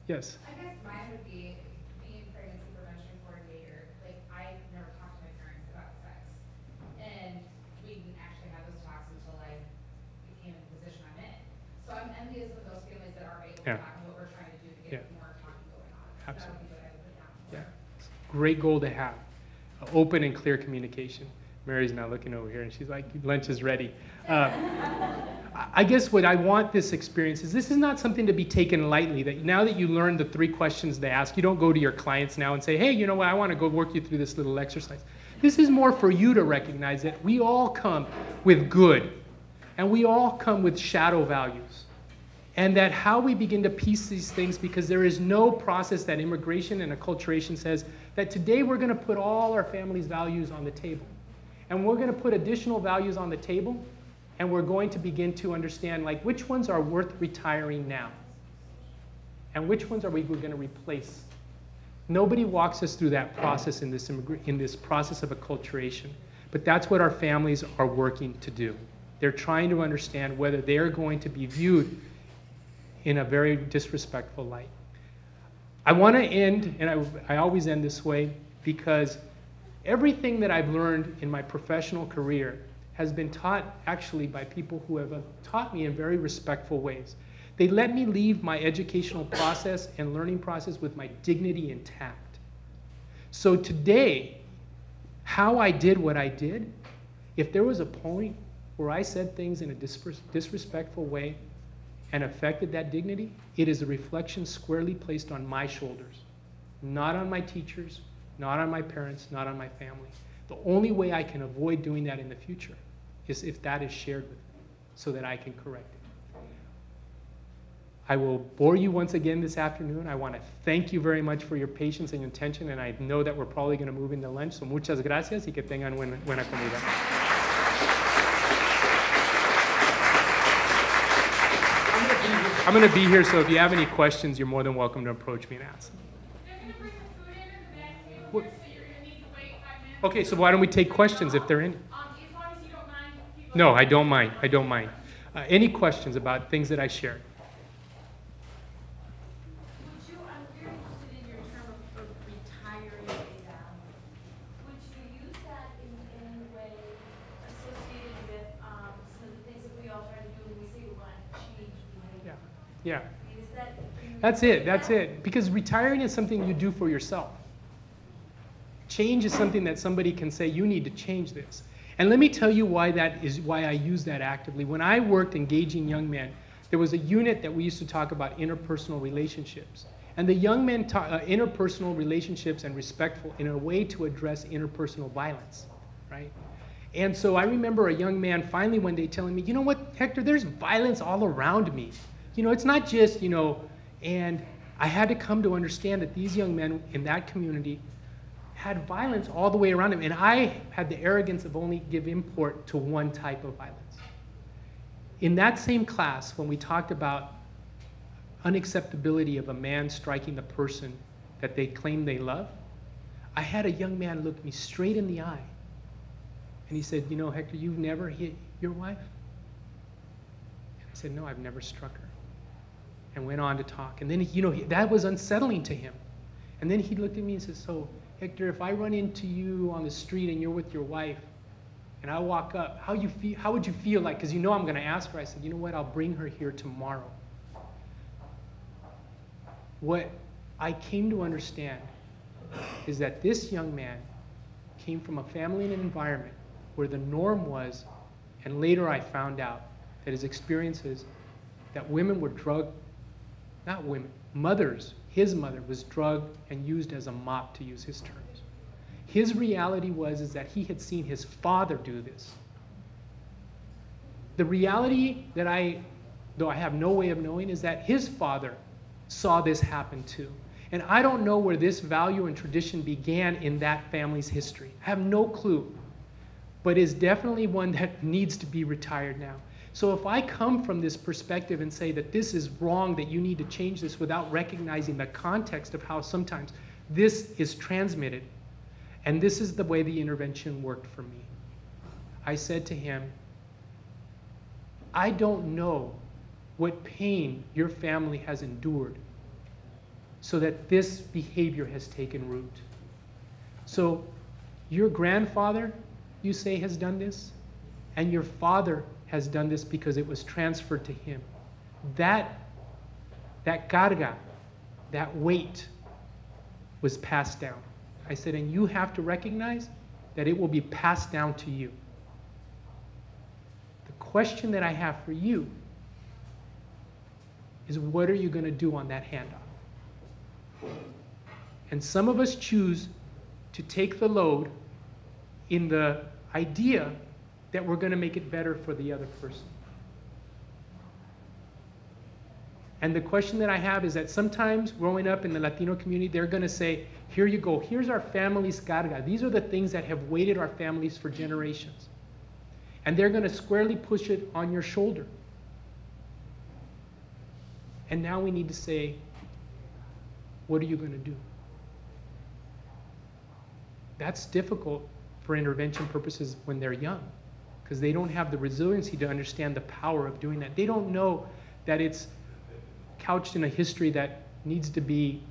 Yes. I guess mine would be being pregnancy prevention coordinator. Like, I never talked to my parents about sex. And we didn't actually have those talks until I became in the position I'm in. So I'm envious of those families that are able to Yeah. talk and what we're trying to do to get more talking going on. So that would be what I would put down for. Yeah. Great goal to have. Open and clear communication. Mary's now looking over here and she's like, lunch is ready. I guess what I want this experience is, this is not something to be taken lightly, that now that you learned the 3 questions they ask, you don't go to your clients now and say, hey, you know what, I want to go work you through this little exercise. This is more for you to recognize that we all come with good, and we all come with shadow values. And that how we begin to piece these things, because there is no process that immigration and acculturation says that today we're going to put all our family's values on the table. And we're going to put additional values on the table, and we're going to begin to understand, like, which ones are worth retiring now? And which ones are we going to replace? Nobody walks us through that process in this process of acculturation. But that's what our families are working to do. They're trying to understand whether they are going to be viewed in a very disrespectful light. I want to end, and I always end this way, because everything that I've learned in my professional career has been taught actually by people who have taught me in very respectful ways. They let me leave my educational process and learning process with my dignity intact. So today, how I did what I did, if there was a point where I said things in a disrespectful way and affected that dignity, it is a reflection squarely placed on my shoulders, not on my teachers, not on my parents, not on my family. The only way I can avoid doing that in the future is if that is shared with me, so that I can correct it. I will bore you once again this afternoon. I want to thank you very much for your patience and your attention, and I know that we're probably going to move into lunch, so muchas gracias y que tengan buena comida. I'm going to be here, so if you have any questions, you're more than welcome to approach me and ask. They're going to bring the food in at the back table, What? so you're going to need to wait 5 minutes. Okay, so why don't we take questions if they're in? As long as you don't mind. No, I don't mind. I don't mind. Any questions about things that I shared? I'm very interested in your term of retiring would you use that in any way associated with some of the things that we all try to do when we say we want to change behavior? Yeah. Is that That's it. That's it. Because retiring is something you do for yourself. Change is something that somebody can say, you need to change this. And let me tell you why I use that actively. When I worked engaging young men, there was a unit that we used to talk about interpersonal relationships. And the young men taught interpersonal relationships and respectful in a way to address interpersonal violence, right? And so I remember a young man finally one day telling me, you know what, Hector, there's violence all around me. You know, it's not just, you know, and I had to come to understand that these young men in that community had violence all the way around him, and I had the arrogance of only give import to one type of violence. In that same class, when we talked about unacceptability of a man striking the person that they claim they love, I had a young man look me straight in the eye, and he said, you know, Hector, you've never hit your wife? And I said, no, I've never struck her. And went on to talk. And then, you know, that was unsettling to him. And then he looked at me and said, so, Hector, if I run into you on the street and you're with your wife, and I walk up, how would you feel like? Because you know I'm going to ask her. I said, you know what? I'll bring her here tomorrow. What I came to understand is that this young man came from a family and an environment where the norm was, and later I found out that his experiences, that women were drugged, not women, mothers. His mother was drugged and used as a mop, to use his terms. His reality is that he had seen his father do this. The reality that though I have no way of knowing, is that his father saw this happen too. And I don't know where this value and tradition began in that family's history. I have no clue. But is definitely one that needs to be retired now. So if I come from this perspective and say that this is wrong, that you need to change this without recognizing the context of how sometimes this is transmitted, and this is the way the intervention worked for me. I said to him, I don't know what pain your family has endured so that this behavior has taken root. So your grandfather, you say, has done this, and your father has done this because it was transferred to him. That carga, that weight was passed down. I said, and you have to recognize that it will be passed down to you. The question that I have for you is, what are you going to do on that handoff? And some of us choose to take the load in the idea that we're going to make it better for the other person. And the question that I have is that sometimes growing up in the Latino community, they're going to say, here you go, here's our family's carga. These are the things that have weighted our families for generations. And they're going to squarely push it on your shoulder. And now we need to say, what are you going to do? That's difficult for intervention purposes when they're young, because they don't have the resiliency to understand the power of doing that. They don't know that it's couched in a history that needs to be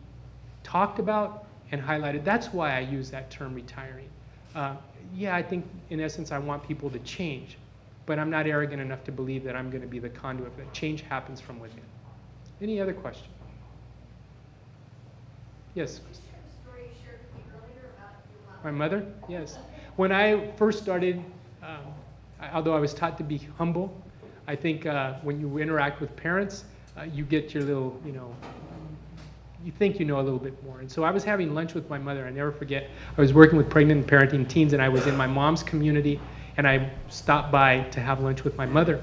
talked about and highlighted. That's why I use that term, retiring. Yeah, I think in essence I want people to change, but I'm not arrogant enough to believe that I'm going to be the conduit for that. Change happens from within. Any other question? Yes? My mother? Yes. When I first started, although I was taught to be humble, I think when you interact with parents, you get your little, you think you know a little bit more. And so I was having lunch with my mother. I never forget, I was working with pregnant and parenting teens, and I was in my mom's community, and I stopped by to have lunch with my mother.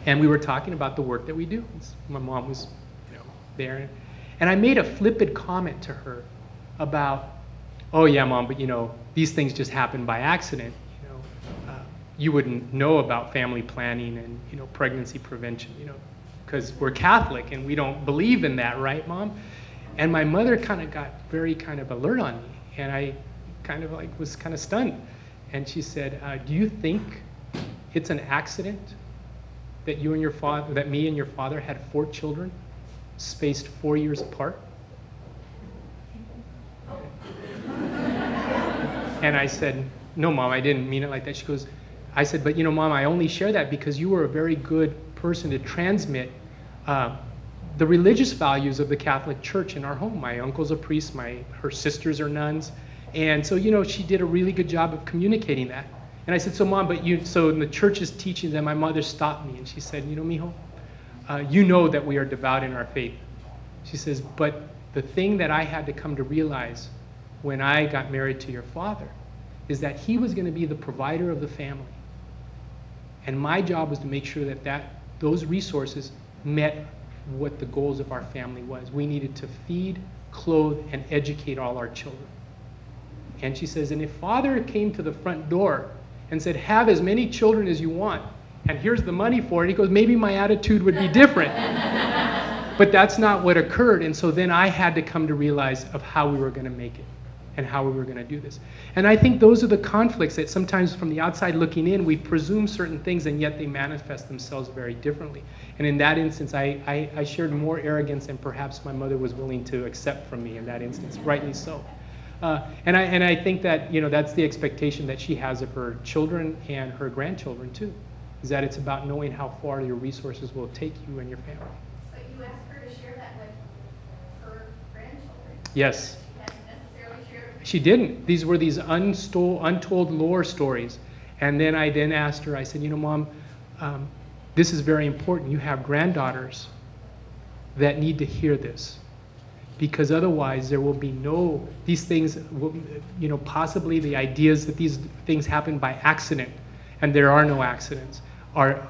And we were talking about the work that we do. My mom was there. And I made a flippant comment to her about, oh yeah, Mom, but these things just happen by accident. You wouldn't know about family planning and pregnancy prevention, because we're Catholic and we don't believe in that, right, Mom? And my mother kind of got very alert on me, and I was kind of stunned. And she said, do you think it's an accident that you and your father, that me and your father had 4 children spaced 4 years apart? And I said, no, Mom, I didn't mean it like that. She goes, I said, but Mom, I only share that because you were a very good person to transmit the religious values of the Catholic Church in our home. My uncle's a priest, her sisters are nuns. And so, she did a really good job of communicating that. And I said, so Mom, so in the church's teachings, and my mother stopped me and she said, mijo, you know that we are devout in our faith. She says, but the thing that I had to come to realize when I got married to your father is that he was going to be the provider of the family. And my job was to make sure that those resources met what the goals of our family was. We needed to feed, clothe, and educate all our children. And she says, and if Father came to the front door and said, have as many children as you want, and here's the money for it, he goes, maybe my attitude would be different. But that's not what occurred. And so then I had to come to realize of how we were going to make it and how we were going to do this. And I think those are the conflicts that sometimes from the outside looking in, we presume certain things and yet they manifest themselves very differently. And in that instance, I shared more arrogance than perhaps my mother was willing to accept from me in that instance, rightly so. And I think that that's the expectation that she has of her children and her grandchildren too, is that it's about knowing how far your resources will take you and your family. But you asked her to share that with her grandchildren. Yes. She She didn't. These were these untold lore stories. And then I asked her, I said, Mom, this is very important. You have granddaughters that need to hear this. Because otherwise there will be these things, possibly the ideas that these things happen by accident, and there are no accidents,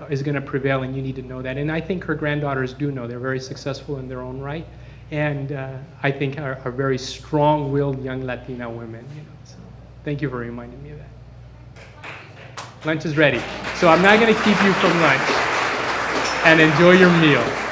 is going to prevail, and you need to know that. And I think her granddaughters do know. They're very successful in their own right. And I think are very strong-willed young Latina women. So thank you for reminding me of that. Lunch is ready. So I'm not going to keep you from lunch. And enjoy your meal.